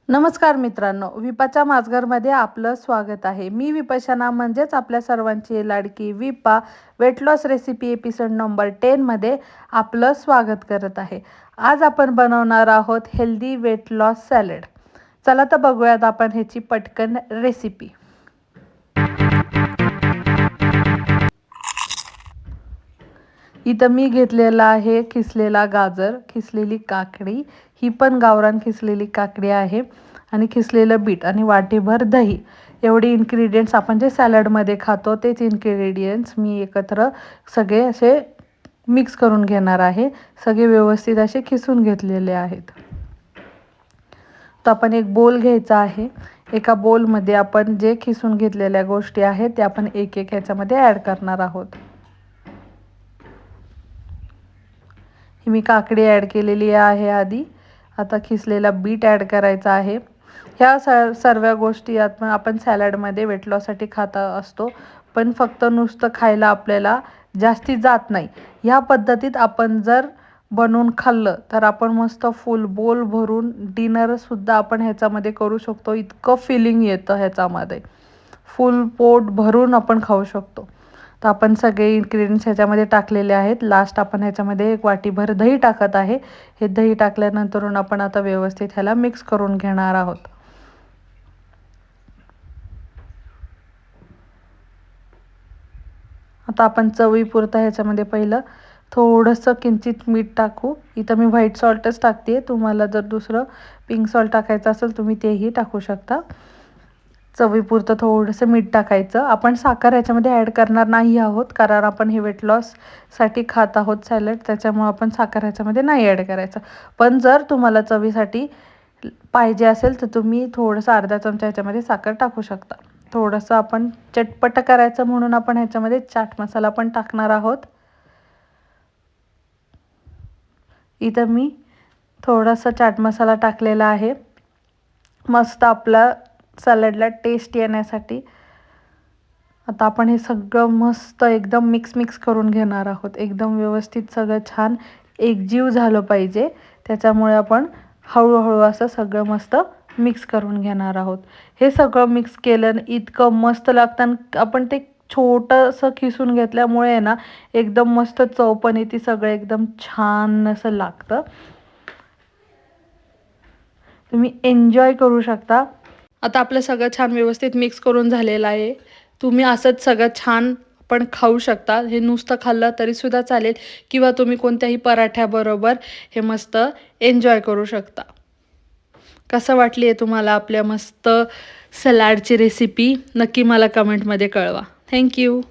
नमस्कार मित्रांनो, विपाच्या माझघरमध्ये आपलं स्वागत आहे. मी विपशना म्हणजेच आपल्या सर्वांची लाडकी Vipa weight loss recipe episode number 10 मध्ये आपलं स्वागत करत आहे. आज आपण बनवणार आहोत हेल्दी वेट लॉस सॅलड. चला तर बघूयात आपण ह्याची पटकन रेसिपी. इथं मी घेतलेला आहे खिसलेला गाजर, खिसलेली काकडी, ही पण गावरान खिसलेली काकडी आहे, आणि खिसलेलं बीट आणि वाटीभर दही. एवढे इन्ग्रेडियंट्स आपण जे सॅलडमध्ये खातो तेच इन्ग्रेडियंट्स मी एकत्र सगळे असे मिक्स करून घेणार आहे. सगळे व्यवस्थित असे खिसून घेतलेले आहेत. तर आपण एक बोल घ्यायचा आहे. एका बोलमध्ये आपण जे खिसून घेतलेल्या गोष्टी आहेत ते आपण एक एक ह्याच्यामध्ये ॲड करणार आहोत. ही मी काकडी ॲड केलेली आहे आधी. आता खिसलेला बीट ॲड करायचा आहे. ह्या सर्व गोष्टी आपण सॅलडमध्ये वेट लॉससाठी खात असतो, पण फक्त नुसतं खायला आपल्याला जास्ती जात नाही. ह्या पद्धतीत आपण जर बनवून खाल्लं तर आपण मस्त फुल बोल भरून डिनरसुद्धा आपण ह्याच्यामध्ये करू शकतो. इतकं फिलिंग येतं ह्याच्यामध्ये, फुल पोट भरून आपण खाऊ शकतो. तर आपण सगळे इन्ग्रेडियंट्स ह्याच्यामध्ये टाकलेले आहेत. लास्ट आपण ह्याच्यामध्ये एक वाटीभर दही टाकत आहे. हे दही टाकल्यानंतरून आपण आता व्यवस्थित ह्याला मिक्स करून घेणार आहोत. आता आपण चवीपुरता ह्याच्यामध्ये पहिलं थोडंसं किंचित मीठ टाकू. इथं मी व्हाईट सॉल्टच टाकते. तुम्हाला जर दुसरं पिंक सॉल्ट टाकायचं असेल तुम्ही तेही टाकू शकता. चवीपुरतं थोडंसं मीठ टाकायचं. आपण साखर ह्याच्यामध्ये ॲड करणार नाही आहोत, कारण आपण हे वेट लॉससाठी खात आहोत सॅलड, त्याच्यामुळे आपण साखर ह्याच्यामध्ये नाही ॲड करायचं. पण जर तुम्हाला चवीसाठी पाहिजे असेल तर तुम्ही थोडंसं अर्धा चमचा ह्याच्यामध्ये साखर टाकू शकता. थोडंसं आपण चटपट करायचं म्हणून आपण ह्याच्यामध्ये चाट मसाला पण टाकणार आहोत. इथं मी थोडासा चाट मसाला टाकलेला आहे, मस्त आपला सॅलडला टेस्ट येण्यासाठी. आता आपण हे सगळं मस्त एकदम मिक्स करून घेणार आहोत. एकदम व्यवस्थित सगळं छान एकजीव झालं पाहिजे, त्याच्यामुळे आपण हळूहळू असं सगळं मस्त मिक्स करून घेणार आहोत. हे सगळं मिक्स केलं इतकं मस्त लागतं. आपण ते छोटंसं खिसून घेतल्यामुळे ना एकदम मस्त चव पण येते, सगळं एकदम छान असं लागतं. तुम्ही एन्जॉय करू शकता. आता आपलं सगळं छान व्यवस्थित मिक्स करून झालेलं आहे. तुम्ही असंच सगळं छान पण खाऊ शकता. हे नुसतं खाल्लं तरीसुद्धा चालेल, किंवा तुम्ही कोणत्याही पराठ्याबरोबर हे मस्त एन्जॉय करू शकता. कसं वाटली आहे तुम्हाला आपल्या मस्त सॅलडची रेसिपी? नक्की मला कमेंटमध्ये कळवा. थँक्यू.